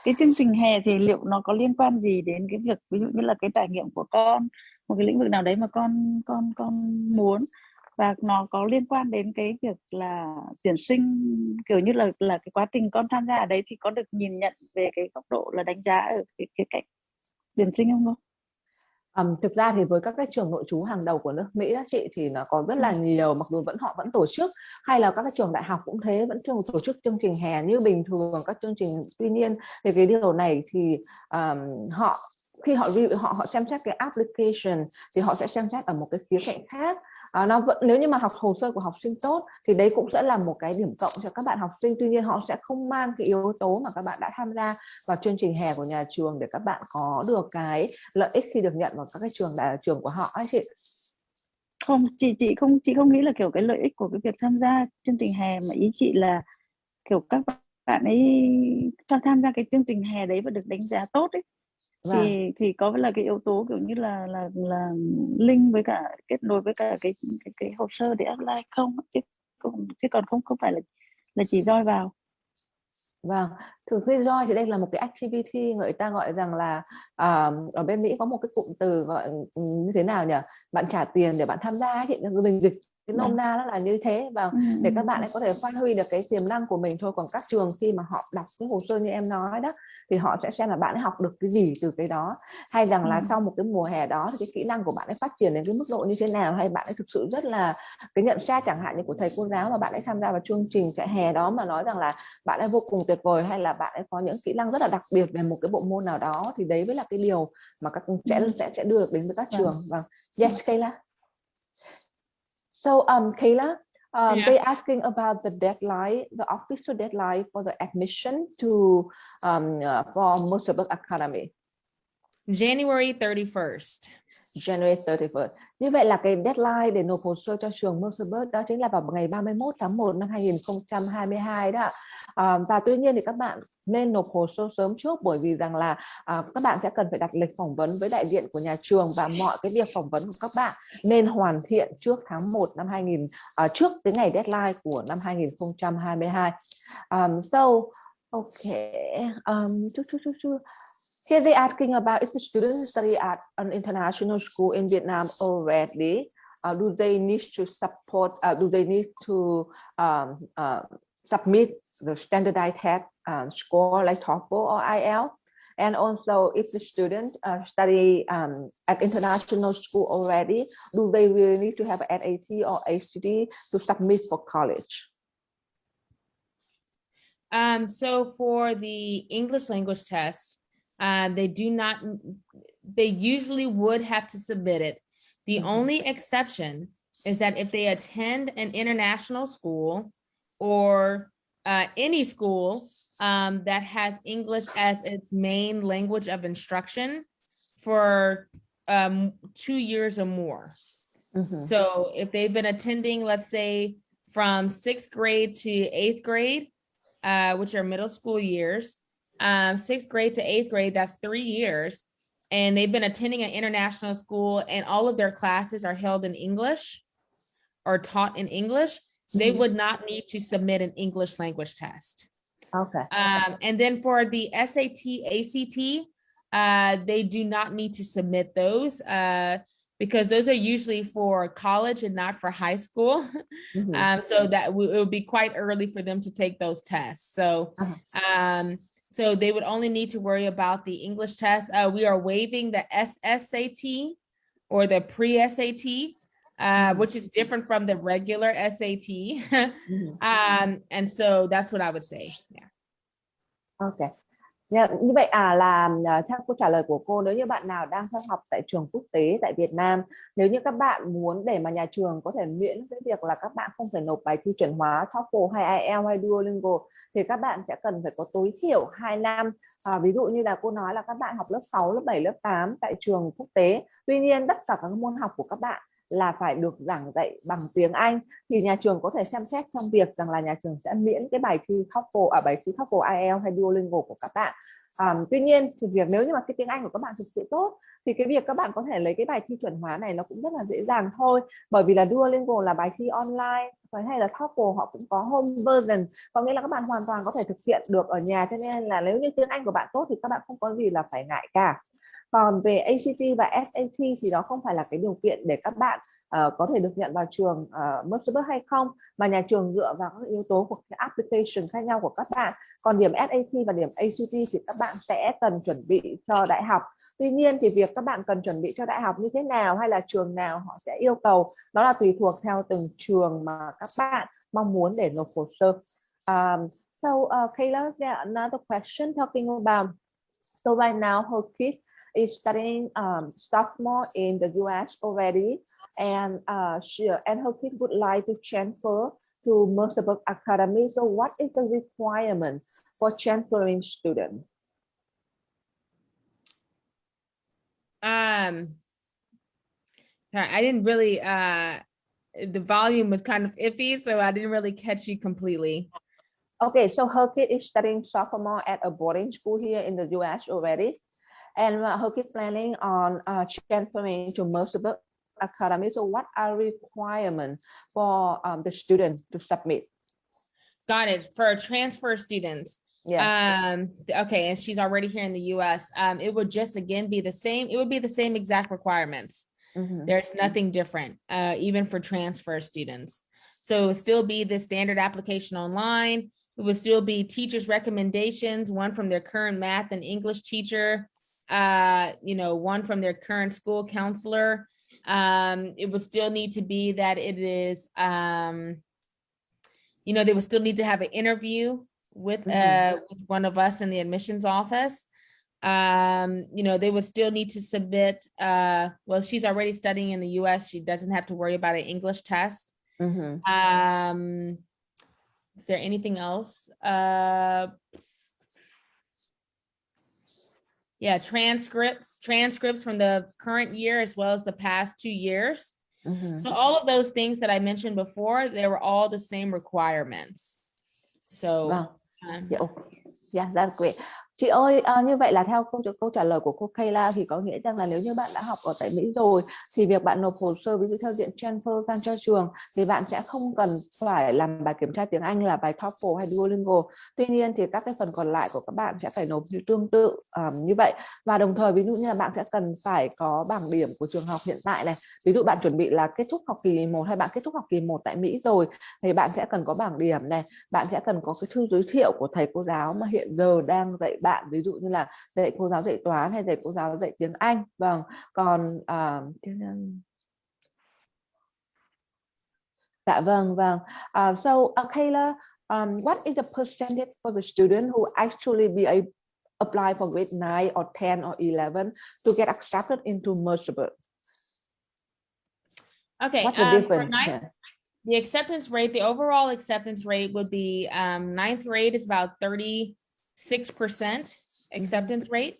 Cái chương trình hè thì liệu nó có liên quan gì đến cái việc, ví dụ như là cái trải nghiệm của con, một cái lĩnh vực nào đấy mà con muốn, và nó có liên quan đến cái việc là tuyển sinh, kiểu như là cái quá trình con tham gia ở đấy thì có được nhìn nhận về cái góc độ là đánh giá ở cái cạnh tuyển sinh không? Thực ra thì với các cái trường nội trú hàng đầu của nước Mỹ đó chị, thì nó có rất là nhiều, mặc dù họ vẫn tổ chức, hay là các cái trường đại học cũng thế, vẫn tổ chức chương trình hè như bình thường các chương trình. Tuy nhiên về cái điều này thì khi họ xem xét cái application thì họ sẽ xem xét ở một cái khía cạnh khác. Nếu như mà hồ sơ của học sinh tốt thì đấy cũng sẽ là một cái điểm cộng cho các bạn học sinh. Tuy nhiên họ sẽ không mang cái yếu tố mà các bạn đã tham gia vào chương trình hè của nhà trường để các bạn có được cái lợi ích khi được nhận vào các cái trường của họ ấy chị. Không, chị không nghĩ là kiểu cái lợi ích của cái việc tham gia chương trình hè, mà ý chị là kiểu các bạn ấy cho tham gia cái chương trình hè đấy và được đánh giá tốt ấy. Thì có là cái yếu tố kiểu như là link với cả, kết nối với cả cái hồ sơ để apply không, chứ còn không phải là chỉ join vào. Vâng, thực ra join thì đây là một cái activity, người ta gọi rằng là ở bên Mỹ có một cái cụm từ gọi như thế nào nhỉ? Bạn trả tiền để bạn tham gia ấy chị, mình dịch cái nôm na nó là như thế, và để các bạn ấy có thể phát huy được cái tiềm năng của mình thôi. Còn các trường khi mà họ đọc cái hồ sơ như em nói đó thì họ sẽ xem là bạn ấy học được cái gì từ cái đó, hay rằng là sau một cái mùa hè đó thì cái kỹ năng của bạn ấy phát triển đến cái mức độ như thế nào, hay bạn ấy thực sự rất là cái nhận xét chẳng hạn như của thầy cô giáo mà bạn ấy tham gia vào chương trình trại hè đó mà nói rằng là bạn ấy vô cùng tuyệt vời, hay là bạn ấy có những kỹ năng rất là đặc biệt về một cái bộ môn nào đó, thì đấy mới là cái điều mà các sẽ đưa được đến với các trường. Vâng, yes, Kayla. So, Kayla, they asking about the deadline, the official deadline for the admission to for Mercersburg Academy. January 31st. January 31st. Như vậy là cái deadline để nộp hồ sơ cho trường Mercersburg đó chính là vào ngày 31 tháng 1 năm 2022 đó. Và tuy nhiên thì các bạn nên nộp hồ sơ sớm trước, bởi vì rằng là các bạn sẽ cần phải đặt lịch phỏng vấn với đại diện của nhà trường, và mọi cái việc phỏng vấn của các bạn nên hoàn thiện trước tháng 1 năm 2000, trước cái ngày deadline của năm 2022. So, okay. Here they asking about if the students study at an international school in Vietnam already, do they need to support, do they need to submit the standardized test score like TOEFL or IELTS? And also, if the students study at international school already, do they really need to have an SAT or ACT to submit for college? So for the English language test, they usually would have to submit it. The only exception is that if they attend an international school or any school that has English as its main language of instruction for 2 years or more. So if they've been attending, let's say from 6th grade to 8th grade, which are middle school years, 6th grade to 8th grade, that's 3 years. And they've been attending an international school and all of their classes are held in English or taught in English, they would not need to submit an English language test. Okay. And then for the SAT, ACT, they do not need to submit those because those are usually for college and not for high school. So that it would be quite early for them to take those tests. So, so they would only need to worry about the English test. We are waiving the SSAT or the pre-SAT, which is different from the regular SAT. And so that's what I would say. Yeah. Okay. Yeah, như vậy là theo câu trả lời của cô, nếu như bạn nào đang theo học tại trường quốc tế tại Việt Nam, nếu như các bạn muốn để mà nhà trường có thể miễn cái việc là các bạn không phải nộp bài thi chuẩn hóa TOEFL hay IELTS hay Duolingo, thì các bạn sẽ cần phải có tối thiểu 2 năm. Ví dụ như là cô nói là các bạn học lớp 6, lớp 7, lớp 8 tại trường quốc tế. Tuy nhiên tất cả các môn học của các bạn là phải được giảng dạy bằng tiếng Anh, thì nhà trường có thể xem xét trong việc rằng là nhà trường sẽ miễn cái bài thi TOEFL, IELTS hay Duolingo của các bạn. Tuy nhiên thì việc nếu như mà cái tiếng Anh của các bạn thực sự tốt thì cái việc các bạn có thể lấy cái bài thi chuẩn hóa này nó cũng rất là dễ dàng thôi, bởi vì là Duolingo là bài thi online, hay là TOEFL họ cũng có home version, có nghĩa là các bạn hoàn toàn có thể thực hiện được ở nhà, cho nên là nếu như tiếng Anh của bạn tốt thì các bạn không có gì là phải ngại cả. Còn về ACT và SAT thì đó không phải là cái điều kiện để các bạn có thể được nhận vào trường Mercersburg hay không, mà nhà trường dựa vào các yếu tố của cái application khác nhau của các bạn. Còn điểm SAT và điểm ACT thì các bạn sẽ cần chuẩn bị cho đại học. Tuy nhiên thì việc các bạn cần chuẩn bị cho đại học như thế nào, hay là trường nào họ sẽ yêu cầu, đó là tùy thuộc theo từng trường mà các bạn mong muốn để nộp hồ sơ. Kayla, there another question talking about, so right now her kid is studying sophomore in the US already, and her kid would like to transfer to Mercersburg Academy. So what is the requirement for transferring student? Sorry, I didn't really, the volume was kind of iffy, so I didn't really catch you completely. Okay, so her kid is studying sophomore at a boarding school here in the US already, and her kid planning on transferring to Mercersburg Academy. So what are requirements for the student to submit? Got it. For transfer students, Yes. Okay, and she's already here in the US. It would just again be the same. It would be the same exact requirements. There's nothing different, even for transfer students. So it would still be the standard application online. It would still be teachers' recommendations, one from their current math and English teacher, one from their current school counselor. It would still need to be that it is, they would still need to have an interview with one of us in the admissions office. They would still need to submit, well, she's already studying in the US. She doesn't have to worry about an English test. Is there anything else? Yeah, transcripts from the current year as well as the past 2 years. So all of those things that I mentioned before, they were all the same requirements. So that's great. Chị ơi, như vậy là theo câu trả lời của cô Kayla thì có nghĩa rằng là nếu như bạn đã học ở tại Mỹ rồi thì việc bạn nộp hồ sơ ví dụ theo diện transfer sang cho trường thì bạn sẽ không cần phải làm bài kiểm tra tiếng Anh là bài TOEFL hay Duolingo. Tuy nhiên thì các cái phần còn lại của các bạn sẽ phải nộp tương tự như vậy. Và đồng thời ví dụ như là bạn sẽ cần phải có bảng điểm của trường học hiện tại này. Ví dụ bạn chuẩn bị là kết thúc học kỳ 1 hay bạn kết thúc học kỳ 1 tại Mỹ rồi thì bạn sẽ cần có bảng điểm này, bạn sẽ cần có cái thư giới thiệu của thầy cô giáo mà hiện giờ đang dạy bạn, ví dụ như là dạy cô giáo dạy toán hay dạy cô giáo dạy tiếng Anh. Vâng, còn dạ vâng. So Kayla, what is the percentage for the student who actually apply for grade 9 or 10 or 11 to get accepted into Mercersburg? Okay, what's the difference? The acceptance rate, the overall acceptance rate would be ninth grade is about 36% acceptance rate.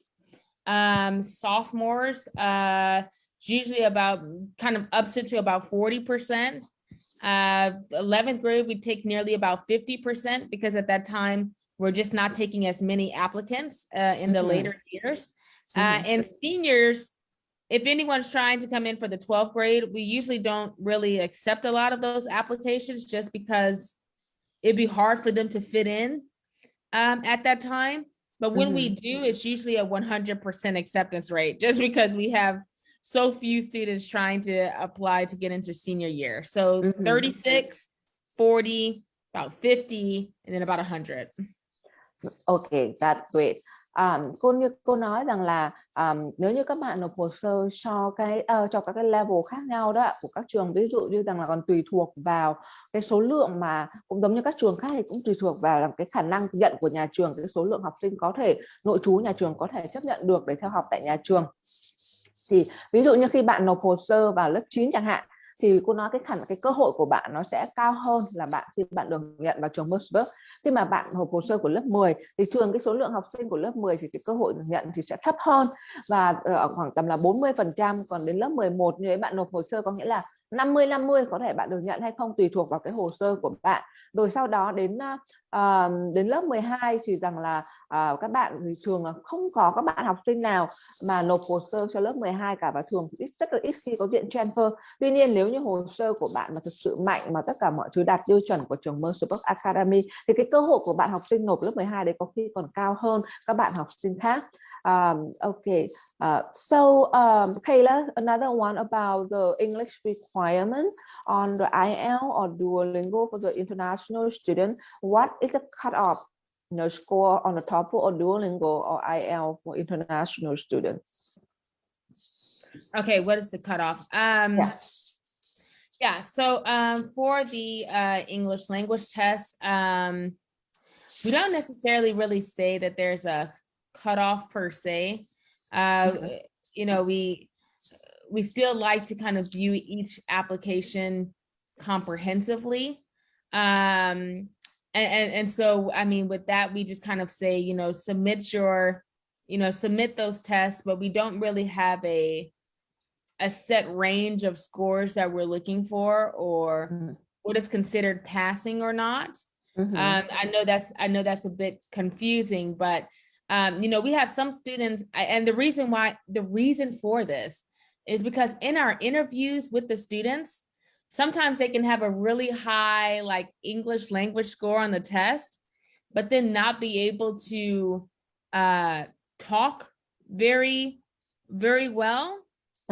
Sophomores, usually about kind of ups it to about 40%. 11th grade, we take nearly about 50% because at that time, we're just not taking as many applicants in the later years. And seniors, if anyone's trying to come in for the 12th grade, we usually don't really accept a lot of those applications just because it'd be hard for them to fit in at that time. But when we do, it's usually a 100% acceptance rate just because we have so few students trying to apply to get into senior year. So 36, 40, about 50, and then about 100. Okay, that's great. Cô nói rằng là nếu như các bạn nộp hồ sơ cho các cái level khác nhau đó của các trường, ví dụ như rằng là còn tùy thuộc vào cái số lượng mà cũng giống như các trường khác thì cũng tùy thuộc vào là cái khả năng nhận của nhà trường, cái số lượng học sinh có thể nội trú nhà trường có thể chấp nhận được để theo học tại nhà trường. Thì ví dụ như khi bạn nộp hồ sơ vào lớp 9 chẳng hạn thì cô nói cái cơ hội của bạn nó sẽ cao hơn là khi bạn được nhận vào trường Mercersburg. Khi mà bạn nộp hồ sơ của lớp 10 thì thường cái số lượng học sinh của lớp 10 thì cái cơ hội được nhận thì sẽ thấp hơn và ở khoảng tầm là 40%. Còn đến lớp 11 như đấy bạn nộp hồ sơ có nghĩa là 50-50 có thể bạn được nhận hay không tùy thuộc vào cái hồ sơ của bạn. Rồi sau đó đến lớp 12 thì rằng là các bạn thì thường là không có các bạn học sinh nào mà nộp hồ sơ cho lớp 12 cả, và thường rất là ít khi có diện transfer. Tuy nhiên nếu như hồ sơ của bạn mà thực sự mạnh mà tất cả mọi thứ đạt tiêu chuẩn của trường Mercersburg Academy thì cái cơ hội của bạn học sinh nộp lớp 12 đấy có khi còn cao hơn các bạn học sinh khác. Okay, so Kayla, another one about the English requirement on the IELTS or Duolingo for the international student. What is the cutoff score on the TOEFL or Duolingo or IELTS for international students? Okay, what is the cutoff? So for the English language test, we don't necessarily really say that there's a cutoff per se. We still like to kind of view each application comprehensively. And so, I mean, with that, we just kind of say, submit those tests, but we don't really have a set range of scores that we're looking for or what is considered passing or not. I know that's a bit confusing, but we have some students, and the reason for this is because in our interviews with the students, sometimes they can have a really high like English language score on the test, but then not be able to talk very well.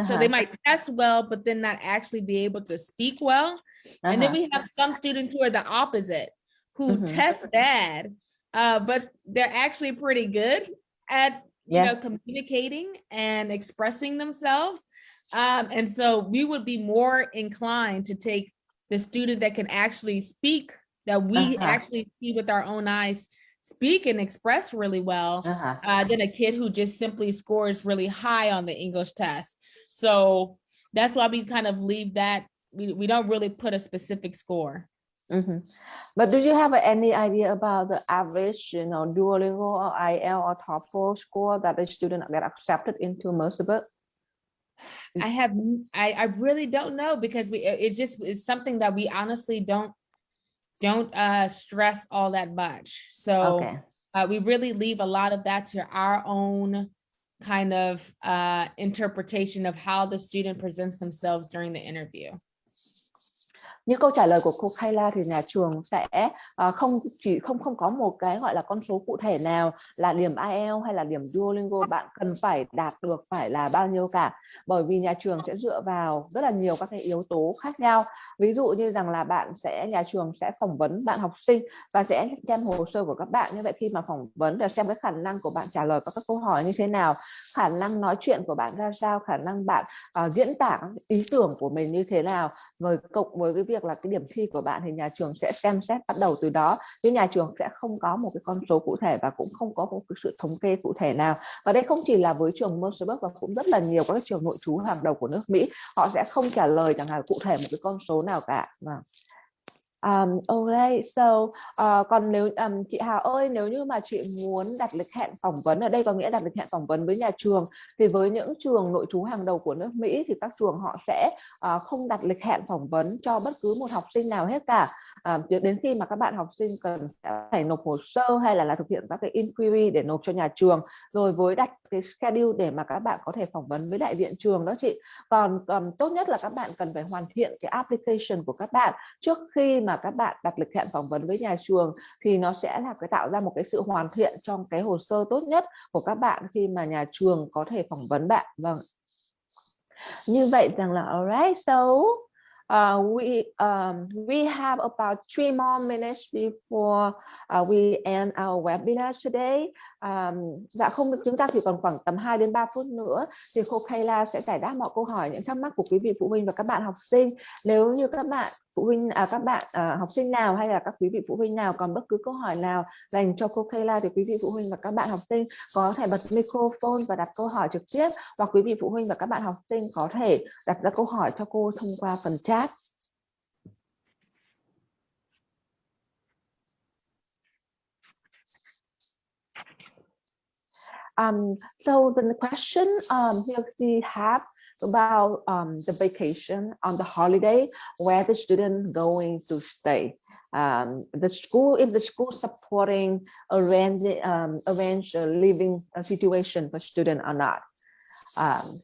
So they might test well, but then not actually be able to speak well. And then we have some students who are the opposite, who test bad, but they're actually pretty good at you know, communicating and expressing themselves. And so we would be more inclined to take the student that can actually speak, that we actually see with our own eyes, speak and express really well, than a kid who just simply scores really high on the English test. So that's why we kind of leave that, we don't really put a specific score. But do you have any idea about the average, you know, Duolingo or IELTS or TOEFL score that the student get accepted into Mercersburg? I really don't know, because it's something that we honestly don't stress all that much. So we really leave a lot of that to our own kind of interpretation of how the student presents themselves during the interview. Như câu trả lời của cô Kayla thì nhà trường sẽ không có một cái gọi là con số cụ thể nào là điểm IELTS hay là điểm Duolingo bạn cần phải đạt được phải là bao nhiêu cả, bởi vì nhà trường sẽ dựa vào rất là nhiều các cái yếu tố khác nhau. Ví dụ như rằng là nhà trường sẽ phỏng vấn bạn học sinh và sẽ xem hồ sơ của các bạn. Như vậy khi mà phỏng vấn là xem cái khả năng của bạn trả lời các câu hỏi như thế nào, khả năng nói chuyện của bạn ra sao, khả năng bạn diễn tả ý tưởng của mình như thế nào, rồi cộng với cái việc là cái điểm thi của bạn thì nhà trường sẽ xem xét bắt đầu từ đó, nhưng nhà trường sẽ không có một cái con số cụ thể và cũng không có một cái sự thống kê cụ thể nào. Và đây không chỉ là với trường Mercersburg và cũng rất là nhiều các trường nội trú hàng đầu của nước Mỹ, họ sẽ không trả lời chẳng hạn cụ thể một cái con số nào cả. Okay, so còn nếu chị Hà ơi, nếu như mà chị muốn đặt lịch hẹn phỏng vấn, ở đây có nghĩa đặt lịch hẹn phỏng vấn với nhà trường, thì với những trường nội trú hàng đầu của nước Mỹ thì các trường họ sẽ không đặt lịch hẹn phỏng vấn cho bất cứ một học sinh nào hết cả, đến khi mà các bạn học sinh cần phải nộp hồ sơ hay là thực hiện các cái inquiry để nộp cho nhà trường, rồi với đặt cái schedule để mà các bạn có thể phỏng vấn với đại diện trường đó chị. Còn tốt nhất là các bạn cần phải hoàn thiện cái application của các bạn trước khi mà các bạn đặt lịch hẹn phỏng vấn với nhà trường, thì nó sẽ là tạo ra một cái sự hoàn thiện trong cái hồ sơ tốt nhất của các bạn khi mà nhà trường có thể phỏng vấn bạn. Vâng, như vậy rằng là alright, so we have about 3 more minutes before we end our webinar today. Dạ chúng ta chỉ còn khoảng tầm 2 đến 3 phút nữa thì cô Kayla sẽ giải đáp mọi câu hỏi, những thắc mắc của quý vị phụ huynh và các bạn học sinh. Nếu như các bạn phụ huynh học sinh nào hay là các quý vị phụ huynh nào còn bất cứ câu hỏi nào dành cho cô Kayla thì quý vị phụ huynh và các bạn học sinh có thể bật microphone và đặt câu hỏi trực tiếp, hoặc quý vị phụ huynh và các bạn học sinh có thể đặt ra câu hỏi cho cô thông qua phần chat. So the question we have about the vacation on the holiday, where the student going to stay. The school, if the school supporting arrange a living situation for student or not.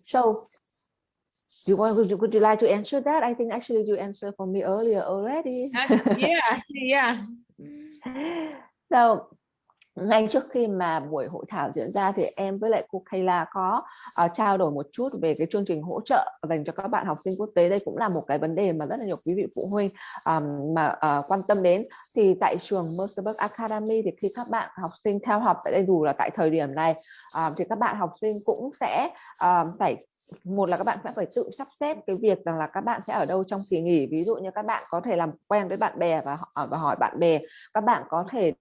So would you like to answer that? I think actually you answered for me earlier already. Yeah. So ngay trước khi mà buổi hội thảo diễn ra thì em với lại cô Kayla có trao đổi một chút về cái chương trình hỗ trợ dành cho các bạn học sinh quốc tế. Đây cũng là một cái vấn đề mà rất là nhiều quý vị phụ huynh quan tâm đến. Thì tại trường Mercersburg Academy thì khi các bạn học sinh theo học tại đây, dù là tại thời điểm này, thì các bạn học sinh cũng sẽ phải, một là các bạn sẽ phải tự sắp xếp cái việc rằng là các bạn sẽ ở đâu trong kỳ nghỉ. Ví dụ như các bạn có thể làm quen với bạn bè và hỏi bạn bè. Các bạn có thể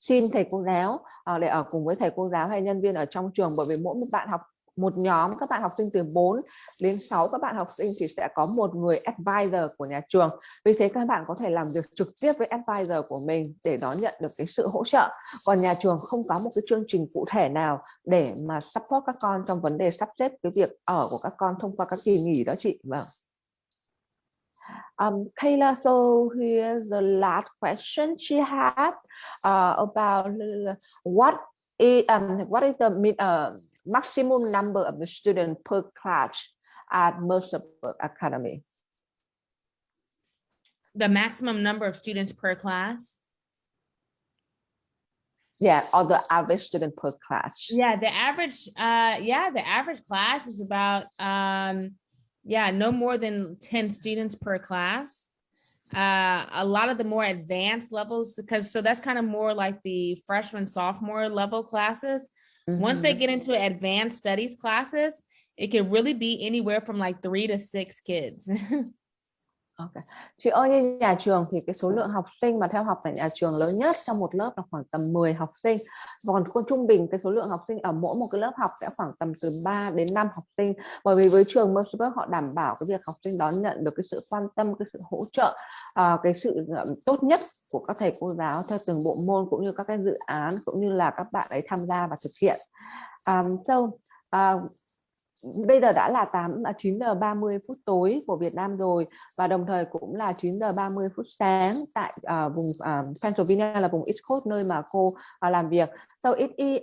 xin thầy cô giáo để ở cùng với thầy cô giáo hay nhân viên ở trong trường, bởi vì mỗi một nhóm các bạn học sinh từ 4 đến 6 các bạn học sinh thì sẽ có một người advisor của nhà trường. Vì thế các bạn có thể làm việc trực tiếp với advisor của mình để đón nhận được cái sự hỗ trợ. Còn nhà trường không có một cái chương trình cụ thể nào để mà support các con trong vấn đề sắp xếp cái việc ở của các con thông qua các kỳ nghỉ đó chị. Vâng. Kayla, so here's the last question she had about what is the maximum number of the students per class at Mercersburg Academy? The maximum number of students per class? Yeah, or the average student per class. Yeah, the average class is about no more than 10 students per class. A lot of the more advanced levels, so that's kind of more like the freshman, sophomore level classes. Once they get into advanced studies classes, it can really be anywhere from like 3 to 6 kids. Okay. Chị ơi, như nhà trường thì cái số lượng học sinh mà theo học tại nhà trường lớn nhất trong một lớp là khoảng tầm 10 học sinh. Còn trung bình cái số lượng học sinh ở mỗi một cái lớp học sẽ khoảng tầm từ 3 đến 5 học sinh. Bởi vì với trường Mercersburg họ đảm bảo cái việc học sinh đón nhận được cái sự quan tâm, cái sự hỗ trợ, cái sự tốt nhất của các thầy cô giáo theo từng bộ môn, cũng như các cái dự án, cũng như là các bạn ấy tham gia và thực hiện. Bây giờ đã là 9 giờ 30 phút tối của Việt Nam rồi, và đồng thời cũng là 9 giờ 30 phút sáng tại vùng Pennsylvania, là vùng East Coast, nơi mà cô làm việc. So it is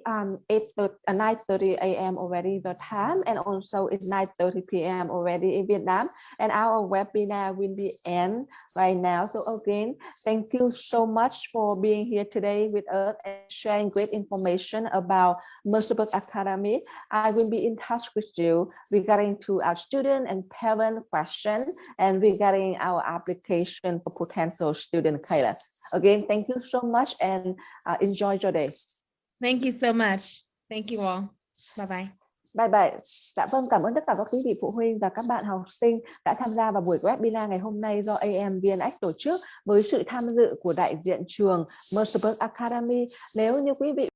9:30 a.m. already the time, and also it's 9:30 p.m. already in Vietnam, and our webinar will be end right now. So again, thank you so much for being here today with us and sharing great information about Mercersburg Academy. I will be in touch with you regarding to our student and parent question and regarding our application for potential student Kayla. Again, thank you so much and enjoy your day. Thank you so much. Thank you all. Bye bye. Bye bye. Dạ vâng, cảm ơn tất cả các quý vị phụ huynh và các bạn học sinh đã tham gia vào buổi webinar ngày hôm nay do VN tổ chức với sự tham dự của đại diện trường Mercersburg Academy. Nếu như quý vị